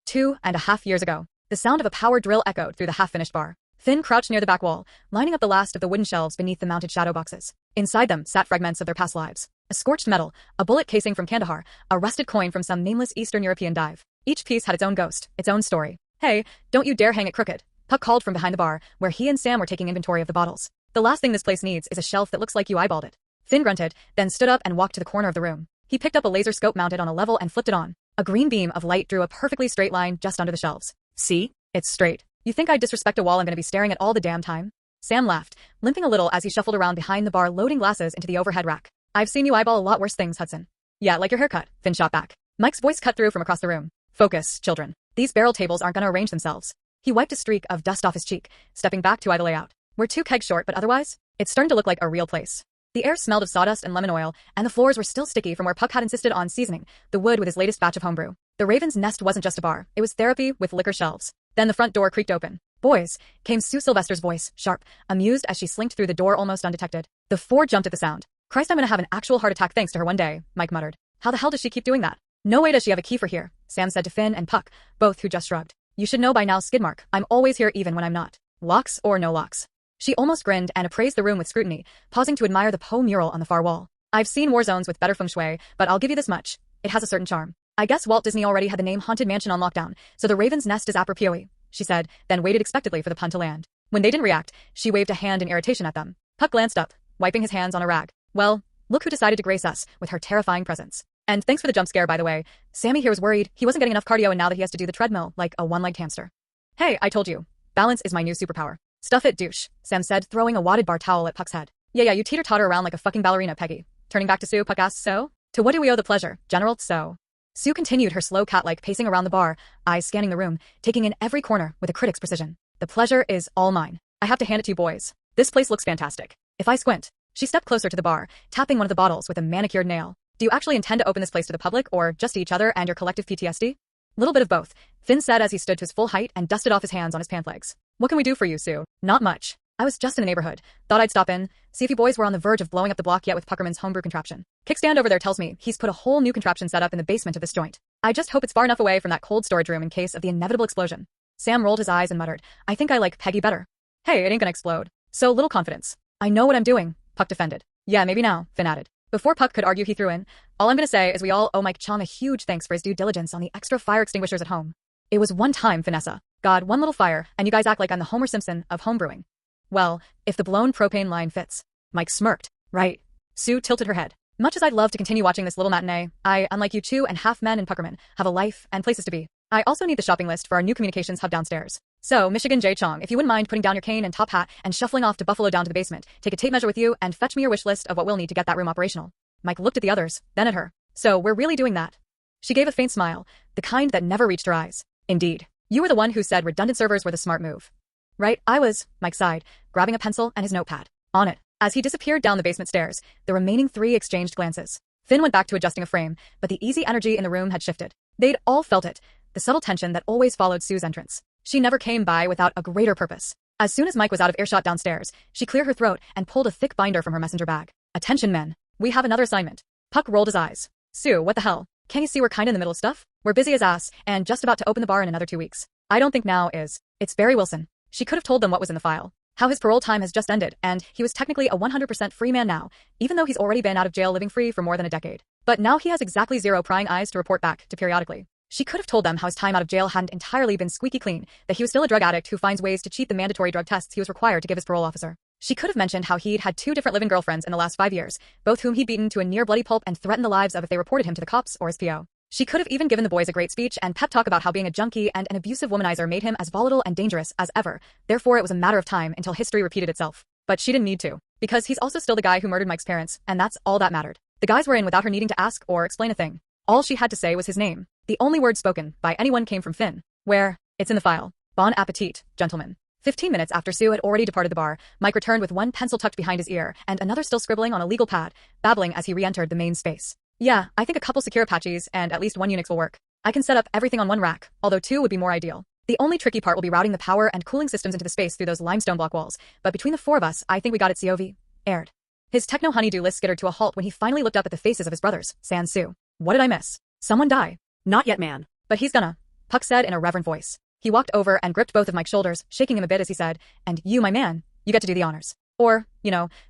2.5 years ago. The sound of a power drill echoed through the half-finished bar. Finn crouched near the back wall, lining up the last of the wooden shelves beneath the mounted shadow boxes. Inside them sat fragments of their past lives. A scorched medal, a bullet casing from Kandahar, a rusted coin from some nameless Eastern European dive. Each piece had its own ghost, its own story. "Hey, don't you dare hang it crooked," Puck called from behind the bar, where he and Sam were taking inventory of the bottles. "The last thing this place needs is a shelf that looks like you eyeballed it." Finn grunted, then stood up and walked to the corner of the room. He picked up a laser scope mounted on a level and flipped it on. A green beam of light drew a perfectly straight line just under the shelves. "See? It's straight. You think I'd disrespect a wall I'm gonna be staring at all the damn time?" Sam laughed, limping a little as he shuffled around behind the bar loading glasses into the overhead rack. "I've seen you eyeball a lot worse things, Hudson." "Yeah, like your haircut," Finn shot back. Mike's voice cut through from across the room. "Focus, children. These barrel tables aren't gonna arrange themselves." He wiped a streak of dust off his cheek, stepping back to eye the layout. "We're 2 kegs short, but otherwise, it's starting to look like a real place." The air smelled of sawdust and lemon oil, and the floors were still sticky from where Puck had insisted on seasoning the wood with his latest batch of homebrew. The Raven's Nest wasn't just a bar, it was therapy with liquor shelves. Then the front door creaked open. "Boys," came Sue Sylvester's voice, sharp, amused as she slinked through the door almost undetected. The 4 jumped at the sound. "Christ, I'm gonna have an actual heart attack thanks to her one day," Mike muttered. "How the hell does she keep doing that?" "No way does she have a key for here," Sam said to Finn and Puck, both who just shrugged. "You should know by now, Skidmark, I'm always here even when I'm not. Locks or no locks." She almost grinned and appraised the room with scrutiny, pausing to admire the Poe mural on the far wall. "I've seen war zones with better feng shui, but I'll give you this much. It has a certain charm. I guess Walt Disney already had the name Haunted Mansion on lockdown, so the Raven's Nest is apropos," she said, then waited expectantly for the pun to land. When they didn't react, she waved a hand in irritation at them. Puck glanced up, wiping his hands on a rag. "Well, look who decided to grace us with her terrifying presence. And thanks for the jump scare, by the way. Sammy here was worried he wasn't getting enough cardio and now that he has to do the treadmill like a one-legged hamster." "Hey, I told you. Balance is my new superpower." "Stuff it, douche," Sam said, throwing a wadded bar towel at Puck's head. Yeah, you teeter-totter around like a fucking ballerina, Peggy." Turning back to Sue, Puck asked, "So? To what do we owe the pleasure, General? So?" Sue continued her slow cat-like pacing around the bar, eyes scanning the room, taking in every corner with a critic's precision. "The pleasure is all mine. I have to hand it to you boys. This place looks fantastic. If I squint." She stepped closer to the bar, tapping one of the bottles with a manicured nail. "Do you actually intend to open this place to the public or just to each other and your collective PTSD?" "Little bit of both," Finn said as he stood to his full height and dusted off his hands on his pant legs. "What can we do for you, Sue?" "Not much. I was just in the neighborhood. Thought I'd stop in, see if you boys were on the verge of blowing up the block yet with Puckerman's homebrew contraption. Kickstand over there tells me he's put a whole new contraption set up in the basement of this joint. I just hope it's far enough away from that cold storage room in case of the inevitable explosion." Sam rolled his eyes and muttered, "I think I like Peggy better." "Hey, it ain't gonna explode. So little confidence." "I know what I'm doing," Puck defended. "Yeah, maybe now," Finn added. Before Puck could argue, he threw in, "All I'm gonna say is we all owe Mike Chong a huge thanks for his due diligence on the extra fire extinguishers at home. It was one time, Vanessa. God, one little fire, and you guys act like I'm the Homer Simpson of homebrewing." "Well, if the blown propane line fits." Mike smirked. "Right." Sue tilted her head. "Much as I'd love to continue watching this little matinee, I, unlike you 2.5 men in Puckerman, have a life and places to be. I also need the shopping list for our new communications hub downstairs. So, Michigan J. Chong, if you wouldn't mind putting down your cane and top hat and shuffling off to Buffalo down to the basement, take a tape measure with you and fetch me your wish list of what we'll need to get that room operational." Mike looked at the others, then at her. "So, we're really doing that?" She gave a faint smile, the kind that never reached her eyes. "Indeed. You were the one who said redundant servers were the smart move." "Right, I was," Mike sighed, grabbing a pencil and his notepad. "On it." As he disappeared down the basement stairs, the remaining 3 exchanged glances. Finn went back to adjusting a frame, but the easy energy in the room had shifted. They'd all felt it, the subtle tension that always followed Sue's entrance. She never came by without a greater purpose. As soon as Mike was out of earshot downstairs, she cleared her throat and pulled a thick binder from her messenger bag. "Attention, men. We have another assignment." Puck rolled his eyes. "Sue, what the hell? Can't you see we're kinda in the middle of stuff? We're busy as ass, and just about to open the bar in another 2 weeks. I don't think now is." "It's Barry Wilson." She could have told them what was in the file. How his parole time has just ended, and he was technically a 100% free man now, even though he's already been out of jail living free for more than a decade. But now he has exactly 0 prying eyes to report back to periodically. She could have told them how his time out of jail hadn't entirely been squeaky clean, that he was still a drug addict who finds ways to cheat the mandatory drug tests he was required to give his parole officer. She could have mentioned how he'd had 2 different live-in girlfriends in the last 5 years, both whom he'd beaten to a near bloody pulp and threatened the lives of if they reported him to the cops or his PO. She could have even given the boys a great speech and pep talk about how being a junkie and an abusive womanizer made him as volatile and dangerous as ever, therefore it was a matter of time until history repeated itself. But she didn't need to, because he's also still the guy who murdered Mike's parents, and that's all that mattered. The guys were in without her needing to ask or explain a thing. All she had to say was his name. The only word spoken by anyone came from Finn. "Where? It's in the file. Bon appetit, gentlemen." 15 minutes after Sue had already departed the bar, Mike returned with one pencil tucked behind his ear and another still scribbling on a legal pad, babbling as he re-entered the main space. "Yeah, I think a couple secure Apaches and at least 1 Unix will work. I can set up everything on 1 rack, although 2 would be more ideal. The only tricky part will be routing the power and cooling systems into the space through those limestone block walls, but between the 4 of us, I think we got it COV. Aired." His techno honeydew list skittered to a halt when he finally looked up at the faces of his brothers, sans Sue. "What did I miss? Someone die?" "Not yet, man. But he's gonna. Puck said in a reverent voice. He walked over and gripped both of Mike's shoulders, shaking him a bit as he said, "And you, my man, you get to do the honors. Or,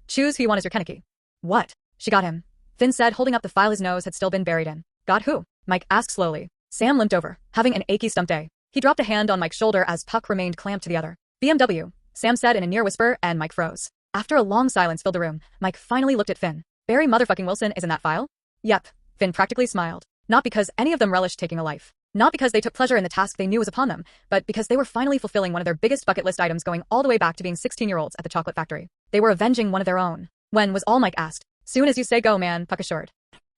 choose who you want as your Kennedy." "What?" "She got him," Finn said, holding up the file his nose had still been buried in. "Got who?" Mike asked slowly. Sam limped over, having an achy stump day. He dropped a hand on Mike's shoulder as Puck remained clamped to the other. "BMW," Sam said in a near whisper, and Mike froze. After a long silence filled the room, Mike finally looked at Finn. "Barry motherfucking Wilson is in that file?" "Yep," Finn practically smiled. Not because any of them relished taking a life. Not because they took pleasure in the task they knew was upon them, but because they were finally fulfilling one of their biggest bucket list items going all the way back to being 16-year-olds at the chocolate factory. They were avenging one of their own. "When?" was all Mike asked. "Soon as you say go, man," Puck assured.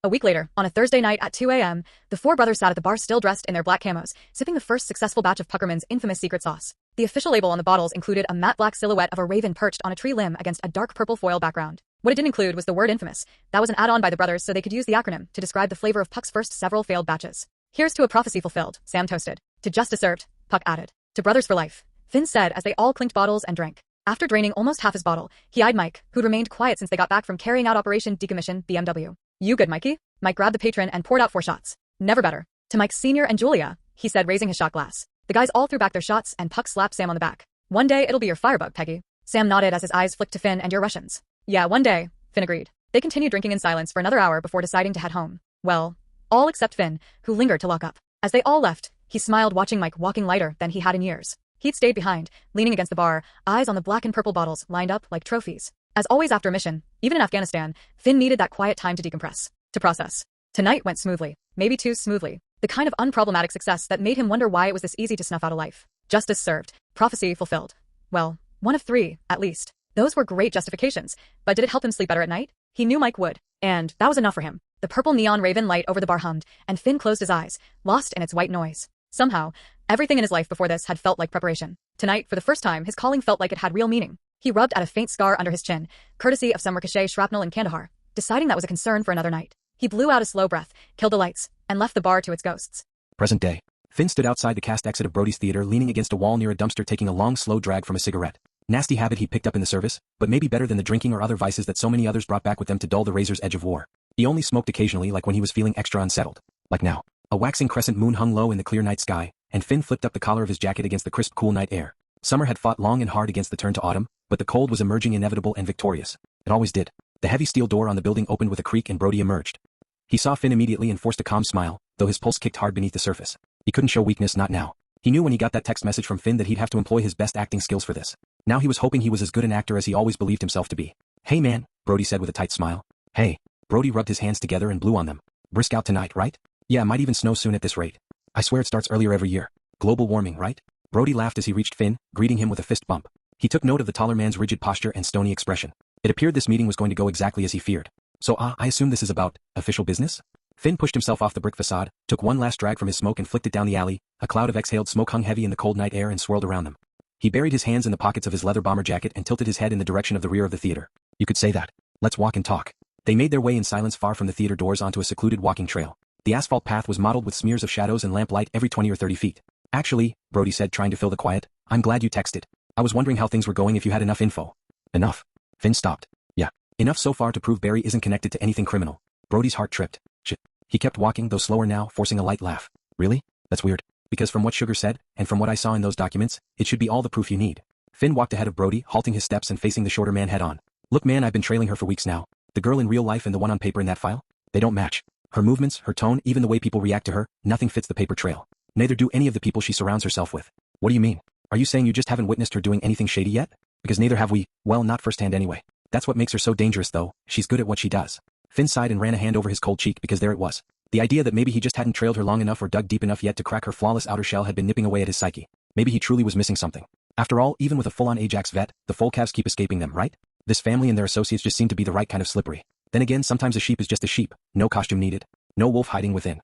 A week later, on a Thursday night at 2 a.m., the four brothers sat at the bar still dressed in their black camos, sipping the first successful batch of Puckerman's infamous secret sauce. The official label on the bottles included a matte black silhouette of a raven perched on a tree limb against a dark purple foil background. What it didn't include was the word infamous. That was an add-on by the brothers so they could use the acronym to describe the flavor of Puck's first several failed batches. "Here's to a prophecy fulfilled," Sam toasted. "To justice served," Puck added. "To brothers for life," Finn said as they all clinked bottles and drank. After draining almost half his bottle, he eyed Mike, who'd remained quiet since they got back from carrying out Operation Decommission BMW. "You good, Mikey?" Mike grabbed the patron and poured out 4 shots. "Never better." "To Mike Sr. and Julia," he said, raising his shot glass. The guys all threw back their shots and Puck slapped Sam on the back. "One day it'll be your firebug, Peggy." Sam nodded as his eyes flicked to Finn and your Russians. "Yeah, one day," Finn agreed. They continued drinking in silence for another hour before deciding to head home. Well, all except Finn, who lingered to lock up. As they all left, he smiled watching Mike walking lighter than he had in years. He'd stayed behind, leaning against the bar, eyes on the black and purple bottles lined up like trophies. As always after a mission, even in Afghanistan, Finn needed that quiet time to decompress, to process. Tonight went smoothly, maybe too smoothly, the kind of unproblematic success that made him wonder why it was this easy to snuff out a life. Justice served, prophecy fulfilled. Well, one of 3, at least. Those were great justifications, but did it help him sleep better at night? He knew Mike would, and that was enough for him. The purple neon raven light over the bar hummed, and Finn closed his eyes, lost in its white noise. Somehow, everything in his life before this had felt like preparation. Tonight, for the first time, his calling felt like it had real meaning. He rubbed at a faint scar under his chin, courtesy of some ricochet shrapnel in Kandahar, deciding that was a concern for another night. He blew out a slow breath, killed the lights, and left the bar to its ghosts. Present day. Finn stood outside the cast exit of Brody's theater leaning against a wall near a dumpster taking a long slow drag from a cigarette. Nasty habit he picked up in the service, but maybe better than the drinking or other vices that so many others brought back with them to dull the razor's edge of war. He only smoked occasionally like when he was feeling extra unsettled. Like now. A waxing crescent moon hung low in the clear night sky, and Finn flipped up the collar of his jacket against the crisp cool night air. Summer had fought long and hard against the turn to autumn, but the cold was emerging inevitable and victorious. It always did. The heavy steel door on the building opened with a creak and Brody emerged. He saw Finn immediately and forced a calm smile, though his pulse kicked hard beneath the surface. He couldn't show weakness, not now. He knew when he got that text message from Finn that he'd have to employ his best acting skills for this. Now he was hoping he was as good an actor as he always believed himself to be. "Hey man," Brody said with a tight smile. "Hey." Brody rubbed his hands together and blew on them. "Brisk out tonight, right? Yeah, might even snow soon at this rate. I swear it starts earlier every year. Global warming, right?" Brody laughed as he reached Finn, greeting him with a fist bump. He took note of the taller man's rigid posture and stony expression. It appeared this meeting was going to go exactly as he feared. "So I assume this is about official business?" Finn pushed himself off the brick facade, took one last drag from his smoke and flicked it down the alley. A cloud of exhaled smoke hung heavy in the cold night air and swirled around them. He buried his hands in the pockets of his leather bomber jacket and tilted his head in the direction of the rear of the theater. "You could say that. Let's walk and talk." They made their way in silence far from the theater doors onto a secluded walking trail. The asphalt path was mottled with smears of shadows and lamplight every 20 or 30 feet. "Actually," Brody said, trying to fill the quiet, "I'm glad you texted. I was wondering how things were going, if you had enough info." "Enough?" Finn stopped. "Yeah. Enough so far to prove Barry isn't connected to anything criminal." Brody's heart tripped. "Shit." He kept walking, though slower now, forcing a light laugh. "Really? That's weird. Because from what Sugar said, and from what I saw in those documents, it should be all the proof you need." Finn walked ahead of Brody, halting his steps and facing the shorter man head on. "Look man, I've been trailing her for weeks now. The girl in real life and the one on paper in that file? They don't match. Her movements, her tone, even the way people react to her, nothing fits the paper trail. Neither do any of the people she surrounds herself with." "What do you mean? Are you saying you just haven't witnessed her doing anything shady yet?" "Because neither have we, well, not firsthand anyway. That's what makes her so dangerous though, she's good at what she does." Finn sighed and ran a hand over his cold cheek because there it was. The idea that maybe he just hadn't trailed her long enough or dug deep enough yet to crack her flawless outer shell had been nipping away at his psyche. Maybe he truly was missing something. After all, even with a full-on Ajax vet, the Folcavs keep escaping them, right? This family and their associates just seem to be the right kind of slippery. Then again, sometimes a sheep is just a sheep, no costume needed. No wolf hiding within.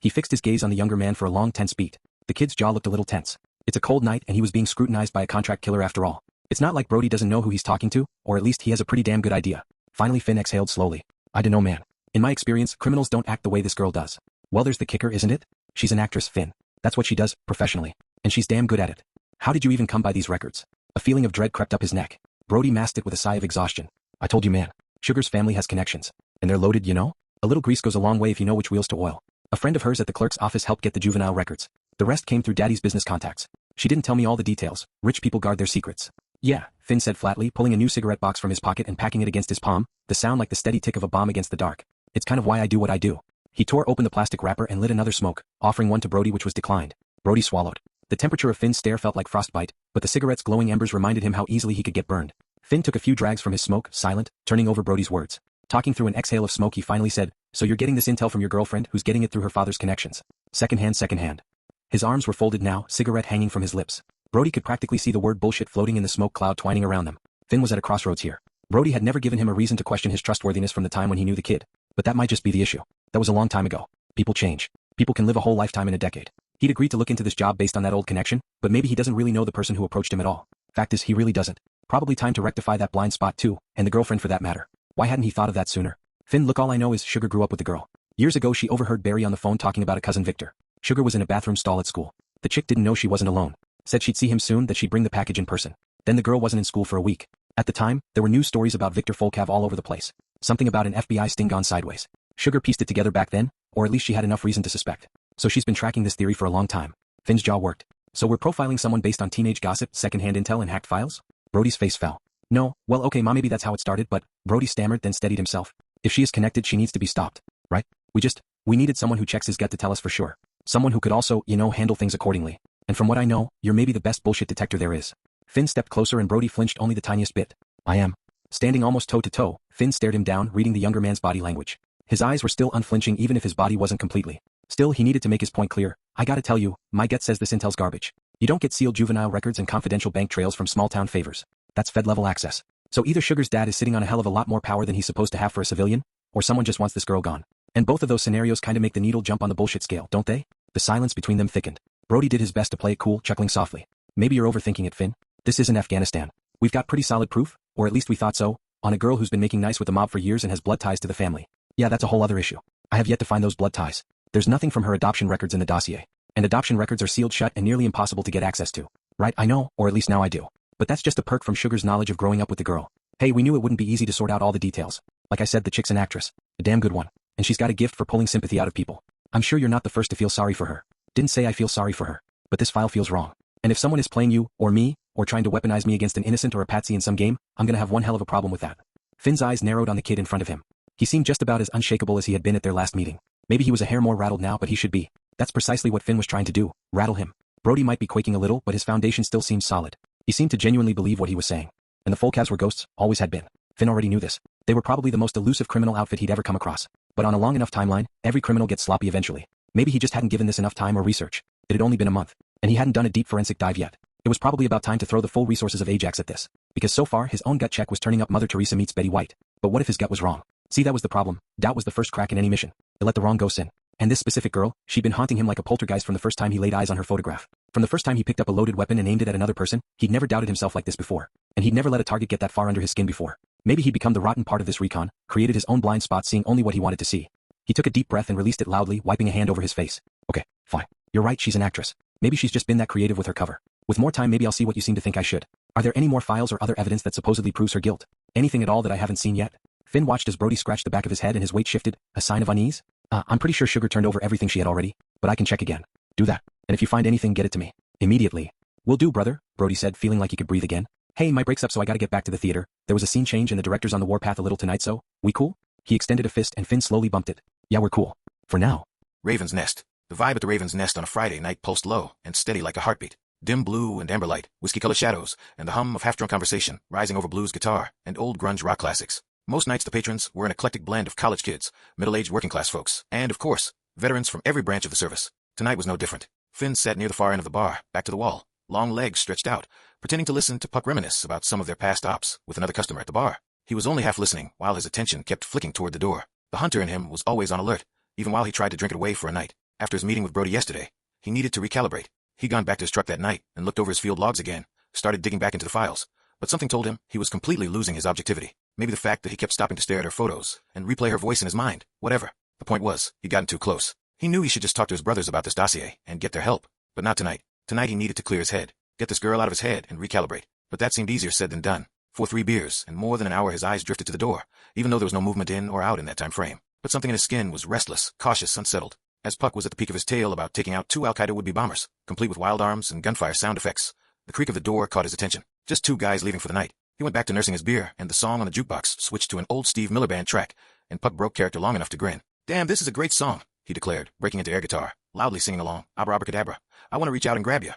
He fixed his gaze on the younger man for a long tense beat. The kid's jaw looked a little tense. It's a cold night and he was being scrutinized by a contract killer after all. It's not like Brody doesn't know who he's talking to, or at least he has a pretty damn good idea. Finally Finn exhaled slowly. "I dunno man. In my experience, criminals don't act the way this girl does." "Well, there's the kicker, isn't it? She's an actress, Finn. That's what she does, professionally. And she's damn good at it. How did you even come by these records?" A feeling of dread crept up his neck. Brody masked it with a sigh of exhaustion. "I told you man. Sugar's family has connections. And they're loaded, you know? A little grease goes a long way if you know which wheels to oil. A friend of hers at the clerk's office helped get the juvenile records. The rest came through Daddy's business contacts. She didn't tell me all the details. Rich people guard their secrets. Yeah, Finn said flatly, pulling a new cigarette box from his pocket and packing it against his palm, the sound like the steady tick of a bomb against the dark. It's kind of why I do what I do. He tore open the plastic wrapper and lit another smoke, offering one to Brody which was declined. Brody swallowed. The temperature of Finn's stare felt like frostbite, but the cigarette's glowing embers reminded him how easily he could get burned. Finn took a few drags from his smoke, silent, turning over Brody's words. Talking through an exhale of smoke he finally said, "So you're getting this intel from your girlfriend who's getting it through her father's connections." Secondhand. His arms were folded now, cigarette hanging from his lips. Brody could practically see the word bullshit floating in the smoke cloud twining around them. Finn was at a crossroads here. Brody had never given him a reason to question his trustworthiness from the time when he knew the kid. But that might just be the issue. That was a long time ago. People change. People can live a whole lifetime in a decade. He'd agreed to look into this job based on that old connection, but maybe he doesn't really know the person who approached him at all. Fact is, he really doesn't. Probably time to rectify that blind spot too, and the girlfriend for that matter. Why hadn't he thought of that sooner? Finn, look, all I know is Sugar grew up with the girl. Years ago she overheard Barry on the phone talking about a cousin Victor. Sugar was in a bathroom stall at school. The chick didn't know she wasn't alone. Said she'd see him soon, that she'd bring the package in person. Then the girl wasn't in school for a week. At the time, there were news stories about Victor Folcav all over the place. Something about an FBI sting gone sideways. Sugar pieced it together back then, or at least she had enough reason to suspect. So she's been tracking this theory for a long time. Finn's jaw worked. So we're profiling someone based on teenage gossip, secondhand intel and hacked files? Brody's face fell. No, well okay ma, maybe that's how it started, but, Brody stammered then steadied himself. If she is connected she needs to be stopped. Right? We needed someone who checks his gut to tell us for sure. Someone who could also, handle things accordingly. And from what I know, you're maybe the best bullshit detector there is. Finn stepped closer and Brody flinched only the tiniest bit. I am. Standing almost toe to toe, Finn stared him down, reading the younger man's body language. His eyes were still unflinching even if his body wasn't completely. Still, he needed to make his point clear. I gotta tell you, my gut says this intel's garbage. You don't get sealed juvenile records and confidential bank trails from small-town favors. That's Fed-level access. So either Sugar's dad is sitting on a hell of a lot more power than he's supposed to have for a civilian, or someone just wants this girl gone. And both of those scenarios kinda make the needle jump on the bullshit scale, don't they? The silence between them thickened. Brody did his best to play it cool, chuckling softly. Maybe you're overthinking it, Finn. This isn't Afghanistan. We've got pretty solid proof, or at least we thought so, on a girl who's been making nice with the mob for years and has blood ties to the family. Yeah, that's a whole other issue. I have yet to find those blood ties. There's nothing from her adoption records in the dossier. And adoption records are sealed shut and nearly impossible to get access to. Right, I know, or at least now I do. But that's just a perk from Sugar's knowledge of growing up with the girl. Hey, we knew it wouldn't be easy to sort out all the details. Like I said, the chick's an actress. A damn good one. And she's got a gift for pulling sympathy out of people. I'm sure you're not the first to feel sorry for her. Didn't say I feel sorry for her. But this file feels wrong. And if someone is playing you, or me, or trying to weaponize me against an innocent or a patsy in some game, I'm gonna have one hell of a problem with that. Finn's eyes narrowed on the kid in front of him. He seemed just about as unshakable as he had been at their last meeting. Maybe he was a hair more rattled now, but he should be. That's precisely what Finn was trying to do, rattle him. Brody might be quaking a little, but his foundation still seemed solid. He seemed to genuinely believe what he was saying. And the Folcavs were ghosts, always had been. Finn already knew this. They were probably the most elusive criminal outfit he'd ever come across. But on a long enough timeline, every criminal gets sloppy eventually. Maybe he just hadn't given this enough time or research. It had only been a month. And he hadn't done a deep forensic dive yet. It was probably about time to throw the full resources of Ajax at this. Because so far his own gut check was turning up Mother Teresa meets Betty White. But what if his gut was wrong? See, that was the problem. Doubt was the first crack in any mission. It let the wrong ghosts in. And this specific girl, she'd been haunting him like a poltergeist from the first time he laid eyes on her photograph. From the first time he picked up a loaded weapon and aimed it at another person, he'd never doubted himself like this before. And he'd never let a target get that far under his skin before. Maybe he'd become the rotten part of this recon, created his own blind spot seeing only what he wanted to see. He took a deep breath and released it loudly, wiping a hand over his face. Okay, fine. You're right, she's an actress. Maybe she's just been that creative with her cover. With more time maybe I'll see what you seem to think I should. Are there any more files or other evidence that supposedly proves her guilt? Anything at all that I haven't seen yet? Finn watched as Brody scratched the back of his head and his weight shifted, a sign of unease. I'm pretty sure Sugar turned over everything she had already, but I can check again. Do that. And if you find anything, get it to me. Immediately. Will do, brother, Brody said, feeling like he could breathe again. Hey, my break's up so I gotta get back to the theater. There was a scene change and the director's on the warpath a little tonight, so, we cool? He extended a fist and Finn slowly bumped it. Yeah, we're cool. For now. Raven's Nest. The vibe at the Raven's Nest on a Friday night pulsed low and steady like a heartbeat. Dim blue and amber light, whiskey-colored shadows, and the hum of half-drunk conversation rising over blues guitar and old grunge rock classics. Most nights the patrons were an eclectic blend of college kids, middle-aged working-class folks, and, of course, veterans from every branch of the service. Tonight was no different. Finn sat near the far end of the bar, back to the wall, long legs stretched out, pretending to listen to Puck reminisce about some of their past ops with another customer at the bar. He was only half listening while his attention kept flicking toward the door. The hunter in him was always on alert, even while he tried to drink it away for a night. After his meeting with Brody yesterday, he needed to recalibrate. He'd gone back to his truck that night and looked over his field logs again, started digging back into the files, but something told him he was completely losing his objectivity. Maybe the fact that he kept stopping to stare at her photos and replay her voice in his mind, whatever. The point was, he'd gotten too close. He knew he should just talk to his brothers about this dossier and get their help, but not tonight. Tonight he needed to clear his head, get this girl out of his head and recalibrate. But that seemed easier said than done. For 3 beers and more than an hour his eyes drifted to the door, even though there was no movement in or out in that time frame. But something in his skin was restless, cautious, unsettled. As Puck was at the peak of his tale about taking out 2 Al-Qaeda would-be bombers, complete with wild arms and gunfire sound effects, the creak of the door caught his attention. Just 2 guys leaving for the night. He went back to nursing his beer, and the song on the jukebox switched to an old Steve Miller Band track, and Puck broke character long enough to grin. "Damn, this is a great song," he declared, breaking into air guitar, loudly singing along, "Abra abracadabra, I want to reach out and grab ya."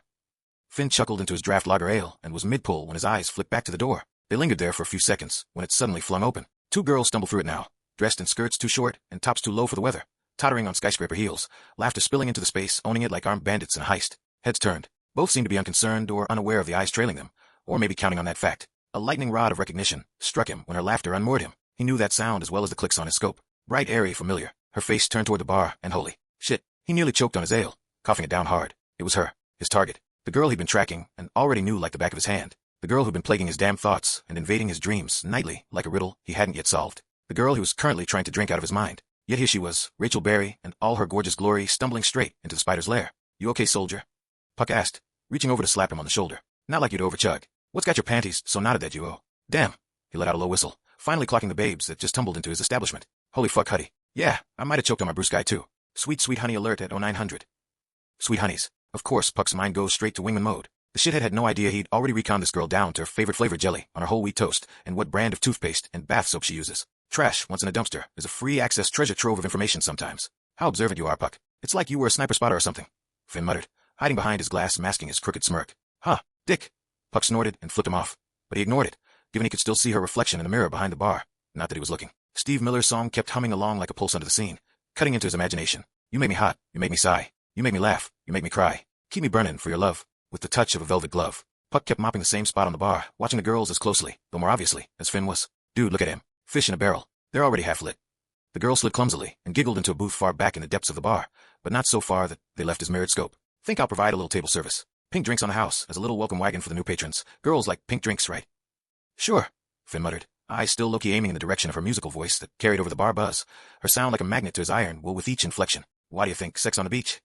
Finn chuckled into his draft lager ale and was mid-pull when his eyes flicked back to the door. They lingered there for a few seconds, when it suddenly flung open. 2 girls stumbled through it now, dressed in skirts too short and tops too low for the weather, tottering on skyscraper heels, laughter spilling into the space, owning it like armed bandits in a heist. Heads turned. Both seemed to be unconcerned or unaware of the eyes trailing them, or maybe counting on that fact. A lightning rod of recognition struck him when her laughter unmoored him. He knew that sound as well as the clicks on his scope. Bright, airy, familiar. Her face turned toward the bar, and holy shit, he nearly choked on his ale, coughing it down hard. It was her, his target. The girl he'd been tracking and already knew like the back of his hand. The girl who'd been plaguing his damn thoughts and invading his dreams nightly like a riddle he hadn't yet solved. The girl he was currently trying to drink out of his mind. Yet here she was, Rachel Berry, and all her gorgeous glory stumbling straight into the spider's lair. "You okay, soldier?" Puck asked, reaching over to slap him on the shoulder. "Not like you'd overchug. What's got your panties so knotted that you owe?" "Damn." He let out a low whistle, finally clocking the babes that just tumbled into his establishment. "Holy fuck, Huddy. Yeah, I might have choked on my Bruce guy too. Sweet, sweet honey alert at 0900. Sweet honeys. Of course, Puck's mind goes straight to wingman mode. The shithead had no idea he'd already reconned this girl down to her favorite flavor jelly on her whole wheat toast and what brand of toothpaste and bath soap she uses. Trash, once in a dumpster, is a free access treasure trove of information sometimes. "How observant you are, Puck. It's like you were a sniper spotter or something," Finn muttered, hiding behind his glass, masking his crooked smirk. "Huh, dick." Puck snorted and flipped him off, but he ignored it, given he could still see her reflection in the mirror behind the bar. Not that he was looking. Steve Miller's song kept humming along like a pulse under the scene, cutting into his imagination. "You make me hot, you make me sigh, you make me laugh, you make me cry. Keep me burning for your love, with the touch of a velvet glove." Puck kept mopping the same spot on the bar, watching the girls as closely, though more obviously, as Finn was. Dude, look at him. Fish in a barrel. They're already half lit. The girl slid clumsily and giggled into a booth far back in the depths of the bar, but not so far that they left his mirrored scope. "Think I'll provide a little table service. Pink drinks on the house as a little welcome wagon for the new patrons. Girls like pink drinks, right?" "Sure," Finn muttered, eyes still low-key aiming in the direction of her musical voice that carried over the bar buzz, her sound like a magnet to his iron will with each inflection. "Why do you think, sex on the beach?"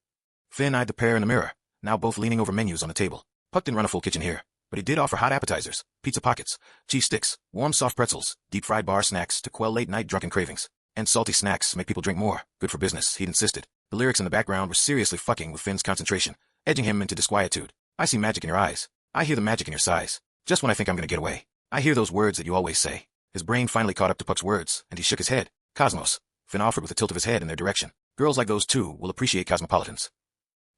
Finn eyed the pair in the mirror, now both leaning over menus on the table. Puck didn't run a full kitchen here, but he did offer hot appetizers, pizza pockets, cheese sticks, warm soft pretzels, deep-fried bar snacks to quell late-night drunken cravings. And salty snacks make people drink more. Good for business, he'd insisted. The lyrics in the background were seriously fucking with Finn's concentration, edging him into disquietude. "I see magic in your eyes. I hear the magic in your sighs. Just when I think I'm gonna get away. I hear those words that you always say." His brain finally caught up to Puck's words, and he shook his head. "Cosmos," Finn offered with a tilt of his head in their direction. "Girls like those, too, will appreciate cosmopolitans."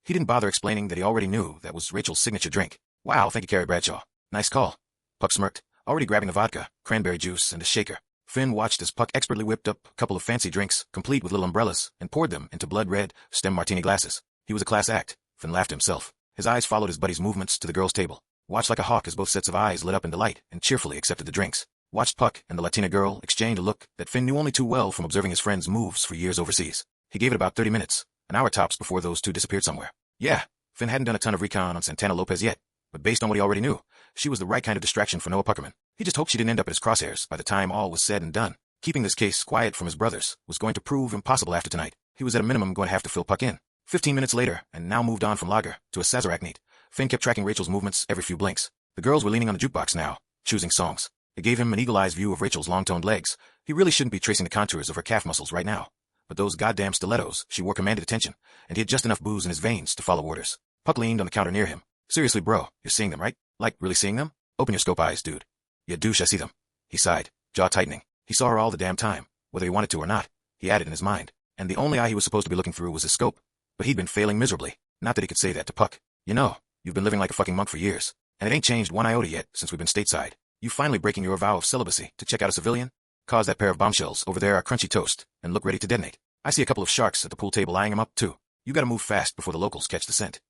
He didn't bother explaining that he already knew that was Rachel's signature drink. "Wow, thank you, Carrie Bradshaw. Nice call." Puck smirked, already grabbing the vodka, cranberry juice, and a shaker. Finn watched as Puck expertly whipped up a couple of fancy drinks, complete with little umbrellas, and poured them into blood-red, stem martini glasses. He was a class act. Finn laughed to himself. His eyes followed his buddy's movements to the girls' table. Watched like a hawk as both sets of eyes lit up in delight and cheerfully accepted the drinks. Watched Puck and the Latina girl exchange a look that Finn knew only too well from observing his friend's moves for years overseas. He gave it about 30 minutes, an hour tops before those two disappeared somewhere. Yeah, Finn hadn't done a ton of recon on Santana Lopez yet, but based on what he already knew, she was the right kind of distraction for Noah Puckerman. He just hoped she didn't end up in his crosshairs by the time all was said and done. Keeping this case quiet from his brothers was going to prove impossible after tonight. He was at a minimum going to have to fill Puck in. 15 minutes later, and now moved on from lager to a Sazerac neat, Finn kept tracking Rachel's movements every few blinks. The girls were leaning on the jukebox now, choosing songs. It gave him an eagle-eyed view of Rachel's long-toned legs. He really shouldn't be tracing the contours of her calf muscles right now. But those goddamn stilettos she wore commanded attention, and he had just enough booze in his veins to follow orders. Puck leaned on the counter near him. "Seriously, bro, you're seeing them, right? Like, really seeing them? Open your scope eyes, dude." "Yeah, douche, I see them." He sighed, jaw tightening. He saw her all the damn time, whether he wanted to or not. He added in his mind. And the only eye he was supposed to be looking through was his scope. But he'd been failing miserably. Not that he could say that to Puck. "You know, you've been living like a fucking monk for years, and it ain't changed one iota yet since we've been stateside. You finally breaking your vow of celibacy to check out a civilian? Cause that pair of bombshells over there are crunchy toast and look ready to detonate. I see a couple of sharks at the pool table eyeing him up, too. You gotta move fast before the locals catch the scent."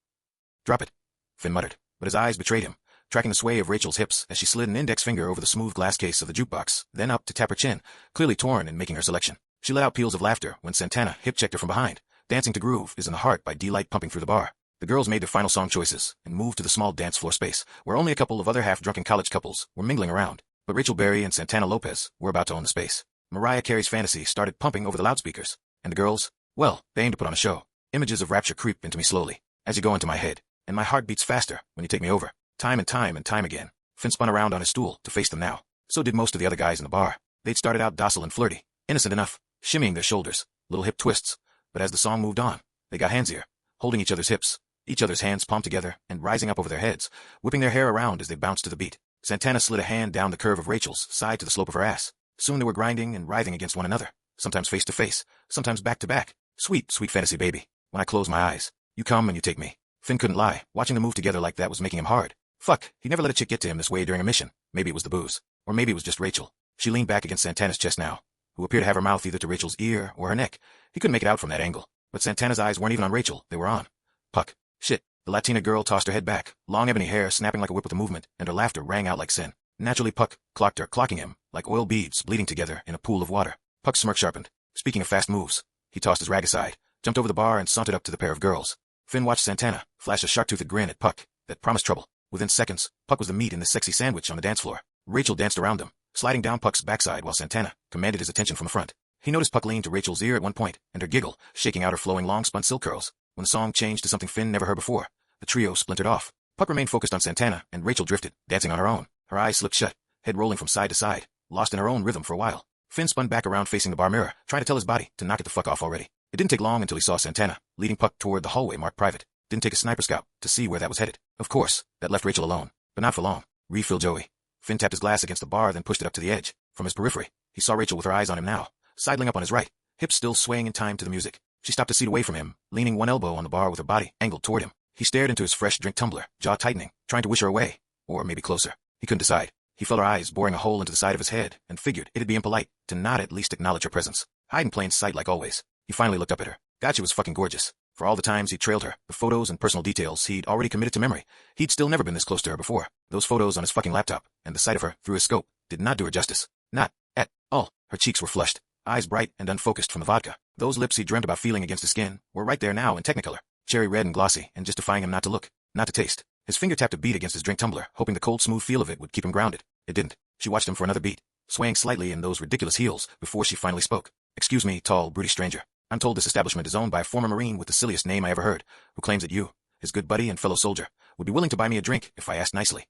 "Drop it," Finn muttered, but his eyes betrayed him, tracking the sway of Rachel's hips as she slid an index finger over the smooth glass case of the jukebox, then up to tap her chin, clearly torn in making her selection. She let out peals of laughter when Santana hip-checked her from behind. Dancing to Groove is in the Heart by D-Light pumping through the bar. The girls made their final song choices and moved to the small dance floor space, where only a couple of other half-drunken college couples were mingling around. But Rachel Berry and Santana Lopez were about to own the space. Mariah Carey's Fantasy started pumping over the loudspeakers, and the girls, well, they aimed to put on a show. Images of rapture creep into me slowly, as you go into my head, and my heart beats faster when you take me over. Time and time and time again. Finn spun around on his stool to face them now. So did most of the other guys in the bar. They'd started out docile and flirty, innocent enough, shimmying their shoulders, little hip twists, but as the song moved on, They got handsier, holding each other's hips, each other's hands palmed together and rising up over their heads, whipping their hair around as they bounced to the beat. Santana slid a hand down the curve of Rachel's side to the slope of her ass. Soon they were grinding and writhing against one another, sometimes face to face, sometimes back to back. Sweet, sweet fantasy, baby. When I close my eyes, you come and you take me. Finn couldn't lie. Watching them move together like that was making him hard. Fuck, he never let a chick get to him this way during a mission. Maybe it was the booze. Or maybe it was just Rachel. She leaned back against Santana's chest now, who appeared to have her mouth either to Rachel's ear or her neck. He couldn't make it out from that angle. But Santana's eyes weren't even on Rachel. They were on Puck. Shit. The Latina girl tossed her head back, long ebony hair snapping like a whip with the movement, and her laughter rang out like sin. Naturally, Puck clocked her, clocking him, like oil beads bleeding together in a pool of water. Puck's smirk sharpened. Speaking of fast moves, he tossed his rag aside, jumped over the bar and sauntered up to the pair of girls. Finn watched Santana flash a shark-toothed grin at Puck that promised trouble. Within seconds, Puck was the meat in this sexy sandwich on the dance floor. Rachel danced around them, sliding down Puck's backside while Santana commanded his attention from the front. He noticed Puck lean to Rachel's ear at one point, and her giggle, shaking out her flowing long-spun silk curls. When the song changed to something Finn never heard before, the trio splintered off. Puck remained focused on Santana, and Rachel drifted, dancing on her own. Her eyes slipped shut, head rolling from side to side, lost in her own rhythm for a while. Finn spun back around facing the bar mirror, trying to tell his body to knock it the fuck off already. It didn't take long until he saw Santana, leading Puck toward the hallway marked private. Didn't take a sniper scout to see where that was headed. Of course, that left Rachel alone. But not for long. Refill Joey. Finn tapped his glass against the bar, then pushed it up to the edge. From his periphery, he saw Rachel with her eyes on him now, sidling up on his right, hips still swaying in time to the music. She stopped a seat away from him, leaning one elbow on the bar with her body angled toward him. He stared into his fresh drink tumbler, jaw tightening, trying to wish her away. Or maybe closer. He couldn't decide. He felt her eyes boring a hole into the side of his head, and figured it'd be impolite to not at least acknowledge her presence. Hide in plain sight like always. He finally looked up at her. God, she was fucking gorgeous. For all the times he'd trailed her, the photos and personal details he'd already committed to memory, he'd still never been this close to her before. Those photos on his fucking laptop, and the sight of her through his scope, did not do her justice. Not at all. Her cheeks were flushed, eyes bright and unfocused from the vodka. Those lips he dreamt about feeling against his skin were right there now in technicolor, cherry red and glossy, and just defying him not to look, not to taste. His finger tapped a beat against his drink tumbler, hoping the cold, smooth feel of it would keep him grounded. It didn't. She watched him for another beat, swaying slightly in those ridiculous heels, before she finally spoke. Excuse me, tall, broody stranger. I'm told this establishment is owned by a former Marine with the silliest name I ever heard, who claims that you, his good buddy and fellow soldier, would be willing to buy me a drink if I asked nicely.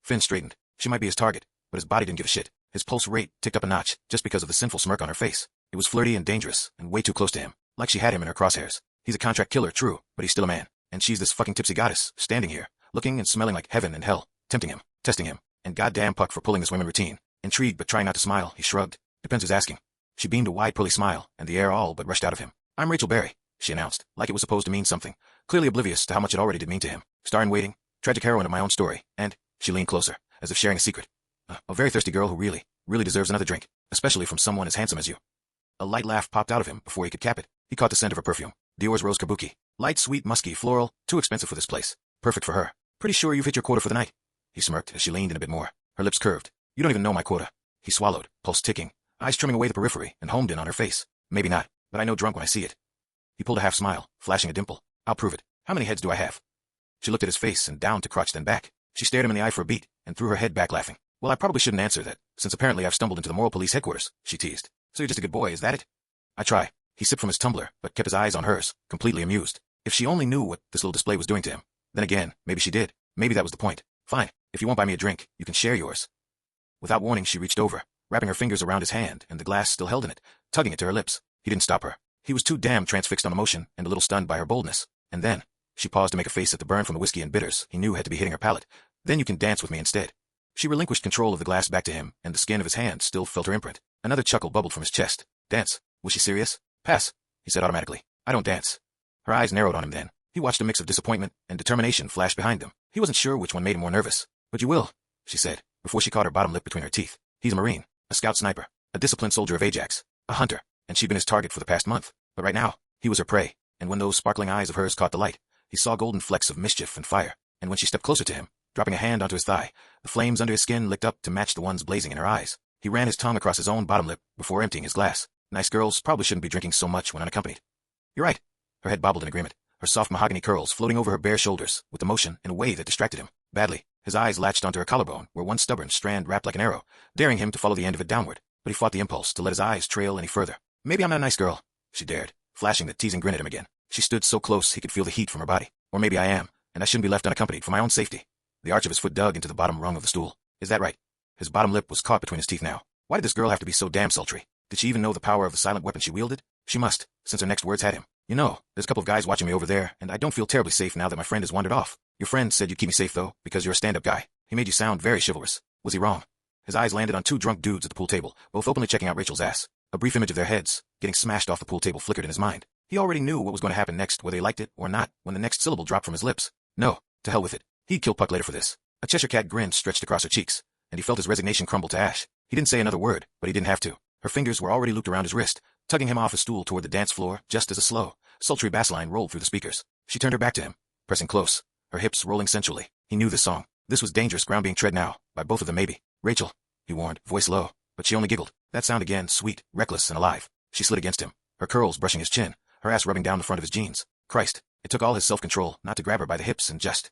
Finn straightened. She might be his target, but his body didn't give a shit. His pulse rate ticked up a notch, just because of the sinful smirk on her face. It was flirty and dangerous, and way too close to him, like she had him in her crosshairs. He's a contract killer, true, but he's still a man. And she's this fucking tipsy goddess, standing here, looking and smelling like heaven and hell, tempting him, testing him, and goddamn Puck for pulling this women routine. Intrigued but trying not to smile, he shrugged. Depends who's asking. She beamed a wide pearly smile, and the air all but rushed out of him. I'm Rachel Berry, she announced, like it was supposed to mean something, clearly oblivious to how much it already did mean to him. Star in waiting, tragic heroine of my own story, and, she leaned closer, as if sharing a secret. A very thirsty girl who really, really deserves another drink, especially from someone as handsome as you. A light laugh popped out of him before he could cap it. He caught the scent of her perfume. Dior's Rose Kabuki. Light, sweet, musky, floral, too expensive for this place. Perfect for her. Pretty sure you've hit your quota for the night. He smirked as she leaned in a bit more. Her lips curved. You don't even know my quota. He swallowed, pulse ticking, eyes trimming away the periphery, and homed in on her face. Maybe not, but I know drunk when I see it. He pulled a half smile, flashing a dimple. I'll prove it. How many heads do I have? She looked at his face and down to crotch then back. She stared him in the eye for a beat, and threw her head back laughing. Well, I probably shouldn't answer that, since apparently I've stumbled into the moral police headquarters, she teased. So you're just a good boy, is that it? I try. He sipped from his tumbler, but kept his eyes on hers, completely amused. If she only knew what this little display was doing to him. Then again, maybe she did. Maybe that was the point. Fine. If you won't buy me a drink, you can share yours. Without warning, she reached over, wrapping her fingers around his hand and the glass still held in it, tugging it to her lips. He didn't stop her. He was too damn transfixed on emotion and a little stunned by her boldness. And then, she paused to make a face at the burn from the whiskey and bitters he knew had to be hitting her palate. Then you can dance with me instead. She relinquished control of the glass back to him, and the skin of his hand still felt her imprint. Another chuckle bubbled from his chest. Dance? Was she serious? Pass, he said automatically. I don't dance. Her eyes narrowed on him then. He watched a mix of disappointment and determination flash behind them. He wasn't sure which one made him more nervous. But you will, she said, before she caught her bottom lip between her teeth. He's a Marine, a scout sniper, a disciplined soldier of Ajax, a hunter, and she'd been his target for the past month. But right now, he was her prey, and when those sparkling eyes of hers caught the light, he saw golden flecks of mischief and fire, and when she stepped closer to him, dropping a hand onto his thigh, the flames under his skin licked up to match the ones blazing in her eyes. He ran his tongue across his own bottom lip before emptying his glass. Nice girls probably shouldn't be drinking so much when unaccompanied. You're right. Her head bobbled in agreement, her soft mahogany curls floating over her bare shoulders with the motion in a way that distracted him. Badly, his eyes latched onto her collarbone where one stubborn strand wrapped like an arrow, daring him to follow the end of it downward, but he fought the impulse to let his eyes trail any further. Maybe I'm not a nice girl, she dared, flashing the teasing grin at him again. She stood so close he could feel the heat from her body. Or maybe I am, and I shouldn't be left unaccompanied for my own safety. The arch of his foot dug into the bottom rung of the stool. Is that right? His bottom lip was caught between his teeth now. Why did this girl have to be so damn sultry? Did she even know the power of the silent weapon she wielded? She must, since her next words had him. You know, there's a couple of guys watching me over there, and I don't feel terribly safe now that my friend has wandered off. Your friend said you'd keep me safe, though, because you're a stand-up guy. He made you sound very chivalrous. Was he wrong? His eyes landed on two drunk dudes at the pool table, both openly checking out Rachel's ass. A brief image of their heads, getting smashed off the pool table, flickered in his mind. He already knew what was going to happen next, whether he liked it or not, when the next syllable dropped from his lips. No, to hell with it. He'd kill Puck later for this. A Cheshire cat grin stretched across her cheeks, and he felt his resignation crumble to ash. He didn't say another word, but he didn't have to. Her fingers were already looped around his wrist, tugging him off his stool toward the dance floor, just as a slow, sultry bass line rolled through the speakers. She turned her back to him, pressing close, her hips rolling sensually. He knew this song. This was dangerous ground being tread now, by both of them maybe. Rachel, he warned, voice low, but she only giggled. That sound again, sweet, reckless, and alive. She slid against him, her curls brushing his chin, her ass rubbing down the front of his jeans. Christ, it took all his self-control not to grab her by the hips and just...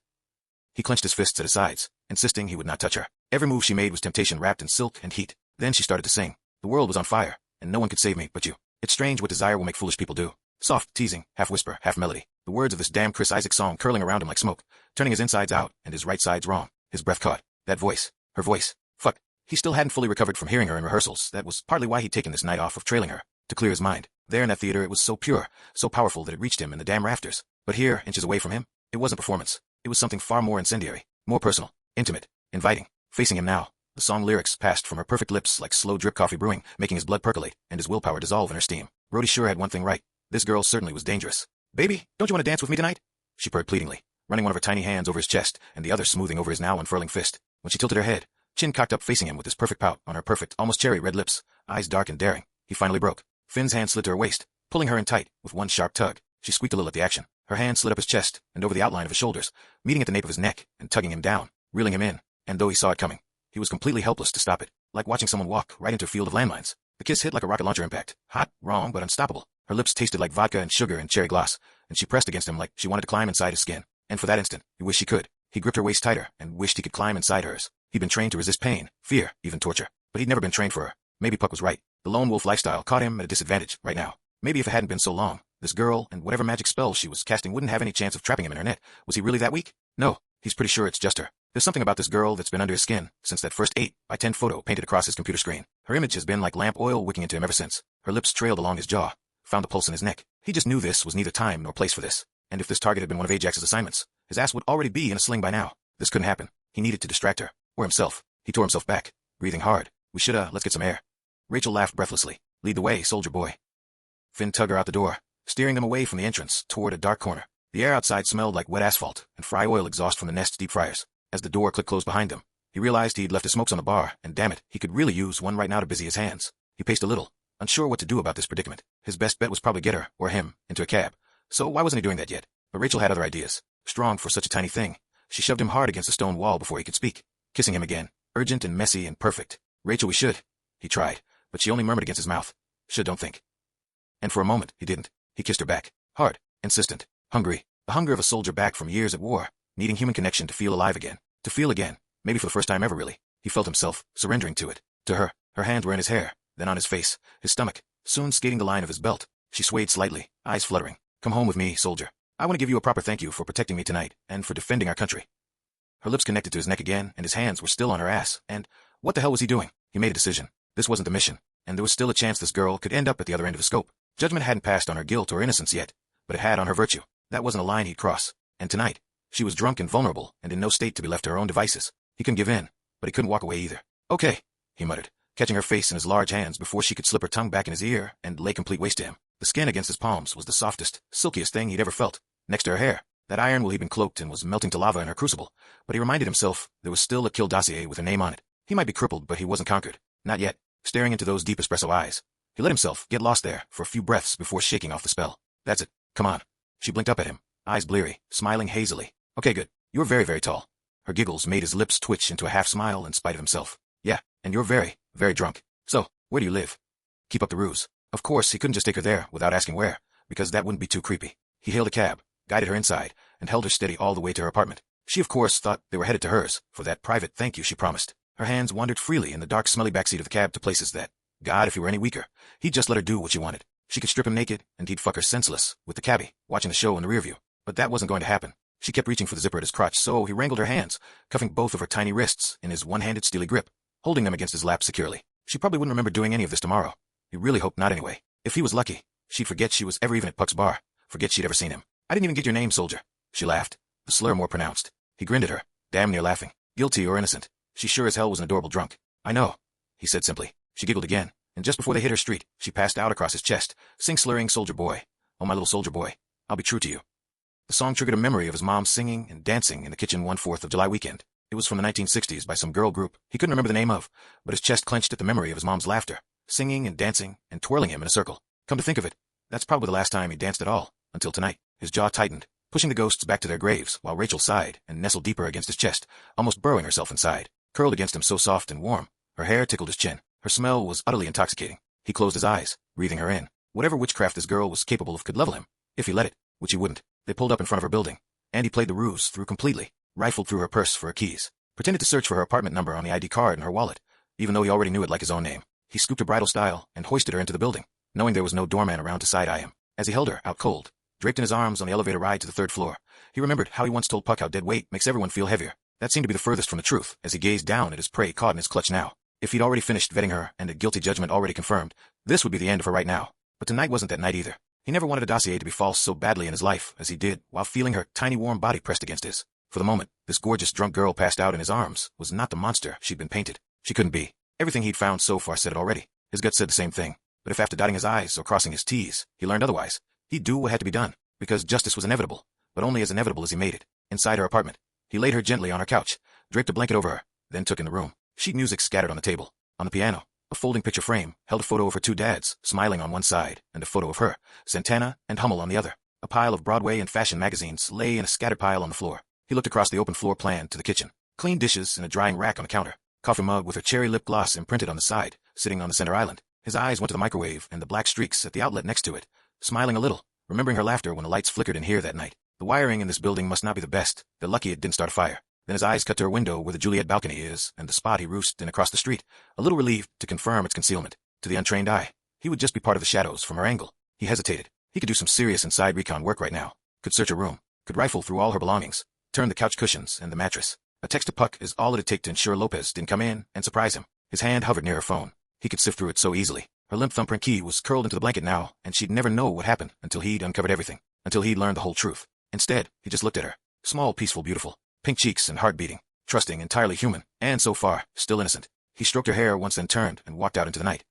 He clenched his fists at his sides, insisting he would not touch her. Every move she made was temptation wrapped in silk and heat. Then she started to sing. The world was on fire, and no one could save me but you. It's strange what desire will make foolish people do. Soft, teasing, half whisper, half melody. The words of this damn Chris Isaak song curling around him like smoke, turning his insides out and his right sides wrong. His breath caught. That voice. Her voice. Fuck. He still hadn't fully recovered from hearing her in rehearsals. That was partly why he'd taken this night off of trailing her, to clear his mind. There in that theater it was so pure, so powerful that it reached him in the damn rafters. But here, inches away from him, it wasn't performance. It was something far more incendiary, more personal, intimate, inviting. Facing him now, the song lyrics passed from her perfect lips like slow drip coffee brewing, making his blood percolate and his willpower dissolve in her steam. Brody sure had one thing right. This girl certainly was dangerous. Baby, don't you want to dance with me tonight? She purred pleadingly, running one of her tiny hands over his chest and the other smoothing over his now unfurling fist. When she tilted her head, chin cocked up facing him with his perfect pout on her perfect, almost cherry red lips, eyes dark and daring, he finally broke. Finn's hand slid to her waist, pulling her in tight with one sharp tug. She squeaked a little at the action. Her hand slid up his chest and over the outline of his shoulders, meeting at the nape of his neck and tugging him down, reeling him in, and though he saw it coming, he was completely helpless to stop it, like watching someone walk right into a field of landmines. The kiss hit like a rocket launcher impact. Hot, wrong, but unstoppable. Her lips tasted like vodka and sugar and cherry gloss, and she pressed against him like she wanted to climb inside his skin. And for that instant, he wished he could. He gripped her waist tighter and wished he could climb inside hers. He'd been trained to resist pain, fear, even torture, but he'd never been trained for her. Maybe Puck was right. The lone wolf lifestyle caught him at a disadvantage right now. Maybe if it hadn't been so long, this girl and whatever magic spell she was casting wouldn't have any chance of trapping him in her net. Was he really that weak? No, he's pretty sure it's just her. There's something about this girl that's been under his skin since that first 8x10 photo painted across his computer screen. Her image has been like lamp oil wicking into him ever since. Her lips trailed along his jaw, found the pulse in his neck. He just knew this was neither time nor place for this. And if this target had been one of Ajax's assignments, his ass would already be in a sling by now. This couldn't happen. He needed to distract her, or himself. He tore himself back, breathing hard. Let's get some air. Rachel laughed breathlessly. Lead the way, soldier boy. Finn tugged her out the door, steering them away from the entrance toward a dark corner. The air outside smelled like wet asphalt and fry oil exhaust from the Nest's deep fryers. As the door clicked closed behind him, he realized he'd left his smokes on the bar, and damn it, he could really use one right now to busy his hands. He paced a little, unsure what to do about this predicament. His best bet was probably get her, or him, into a cab. So why wasn't he doing that yet? But Rachel had other ideas. Strong for such a tiny thing, she shoved him hard against a stone wall before he could speak, kissing him again, urgent and messy and perfect. Rachel, we should. He tried, but she only murmured against his mouth. Should, don't think. And for a moment, he didn't. He kissed her back, hard, insistent, hungry, the hunger of a soldier back from years at war, needing human connection to feel alive again. To feel again, maybe for the first time ever really. He felt himself surrendering to it, to her. Her hands were in his hair, then on his face, his stomach, soon skating the line of his belt. She swayed slightly, eyes fluttering. Come home with me, soldier. I want to give you a proper thank you for protecting me tonight, and for defending our country. Her lips connected to his neck again, and his hands were still on her ass, and what the hell was he doing? He made a decision. This wasn't the mission, and there was still a chance this girl could end up at the other end of the scope. Judgment hadn't passed on her guilt or innocence yet, but it had on her virtue. That wasn't a line he'd cross. And tonight, she was drunk and vulnerable, and in no state to be left to her own devices. He couldn't give in, but he couldn't walk away either. Okay, he muttered, catching her face in his large hands before she could slip her tongue back in his ear and lay complete waste to him. The skin against his palms was the softest, silkiest thing he'd ever felt. Next to her hair, that iron he'd been cloaked and was melting to lava in her crucible, but he reminded himself there was still a kill dossier with her name on it. He might be crippled, but he wasn't conquered. Not yet. Staring into those deep espresso eyes, he let himself get lost there for a few breaths before shaking off the spell. That's it. Come on. She blinked up at him, eyes bleary, smiling hazily. Okay, good. You're very, very tall. Her giggles made his lips twitch into a half-smile in spite of himself. Yeah, and you're very, very drunk. So, where do you live? Keep up the ruse. Of course, he couldn't just take her there without asking where, because that wouldn't be too creepy. He hailed a cab, guided her inside, and held her steady all the way to her apartment. She, of course, thought they were headed to hers, for that private thank you she promised. Her hands wandered freely in the dark, smelly backseat of the cab to places that, God, if he were any weaker, he'd just let her do what she wanted. She could strip him naked, and he'd fuck her senseless, with the cabbie, watching the show in the rearview. But that wasn't going to happen. She kept reaching for the zipper at his crotch, so he wrangled her hands, cuffing both of her tiny wrists in his one-handed steely grip, holding them against his lap securely. She probably wouldn't remember doing any of this tomorrow. He really hoped not anyway. If he was lucky, she'd forget she was ever even at Puck's bar, Forget she'd ever seen him. I didn't even get your name, soldier. She laughed, the slur more pronounced. He grinned at her, damn near laughing. Guilty or innocent, she sure as hell was an adorable drunk. I know, he said simply. She giggled again, and just before they hit her street, she passed out across his chest, slurring, "Soldier boy. Oh, my little soldier boy. I'll be true to you." The song triggered a memory of his mom singing and dancing in the kitchen one 4th of July weekend. It was from the 1960s by some girl group he couldn't remember the name of, but his chest clenched at the memory of his mom's laughter, singing and dancing and twirling him in a circle. Come to think of it, that's probably the last time he danced at all, until tonight. His jaw tightened, pushing the ghosts back to their graves, while Rachel sighed and nestled deeper against his chest, almost burrowing herself inside, curled against him so soft and warm. Her hair tickled his chin. Her smell was utterly intoxicating. He closed his eyes, breathing her in. Whatever witchcraft this girl was capable of could level him, if he let it, which he wouldn't. They pulled up in front of her building, and he played the ruse through completely, rifled through her purse for her keys, pretended to search for her apartment number on the ID card in her wallet, even though he already knew it like his own name. He scooped her bridal style and hoisted her into the building, knowing there was no doorman around to side-eye him. As he held her, out cold, draped in his arms on the elevator ride to the 3rd floor, he remembered how he once told Puck how dead weight makes everyone feel heavier. That seemed to be the furthest from the truth, as he gazed down at his prey caught in his clutch now. If he'd already finished vetting her and a guilty judgment already confirmed, this would be the end of her right now. But tonight wasn't that night either. He never wanted a dossier to be false so badly in his life as he did while feeling her tiny warm body pressed against his. For the moment, this gorgeous drunk girl passed out in his arms was not the monster she'd been painted. She couldn't be. Everything he'd found so far said it already. His gut said the same thing. But if after dotting his I's or crossing his T's, he learned otherwise, he'd do what had to be done, because justice was inevitable, but only as inevitable as he made it. Inside her apartment, he laid her gently on her couch, draped a blanket over her, then took in the room. Sheet music scattered on the table. On the piano, a folding picture frame held a photo of her 2 dads, smiling on one side, and a photo of her, Santana, and Hummel on the other. A pile of Broadway and fashion magazines lay in a scattered pile on the floor. He looked across the open floor plan to the kitchen. Clean dishes and a drying rack on the counter. Coffee mug with her cherry lip gloss imprinted on the side, sitting on the center island. His eyes went to the microwave and the black streaks at the outlet next to it, smiling a little, remembering her laughter when the lights flickered in here that night. The wiring in this building must not be the best. They're lucky it didn't start a fire. Then his eyes cut to her window where the Juliet balcony is, and the spot he roosted in across the street, a little relieved to confirm its concealment. To the untrained eye, he would just be part of the shadows from her angle. He hesitated. He could do some serious inside recon work right now. Could search her room. Could rifle through all her belongings. Turn the couch cushions and the mattress. A text to Puck is all it'd take to ensure Lopez didn't come in and surprise him. His hand hovered near her phone. He could sift through it so easily. Her limp thumbprint key was curled into the blanket now, and she'd never know what happened until he'd uncovered everything. Until he'd learned the whole truth. Instead, he just looked at her. Small, peaceful, beautiful. Pink cheeks and heart beating. Trusting, entirely human, and so far, still innocent. He stroked her hair once then turned and walked out into the night.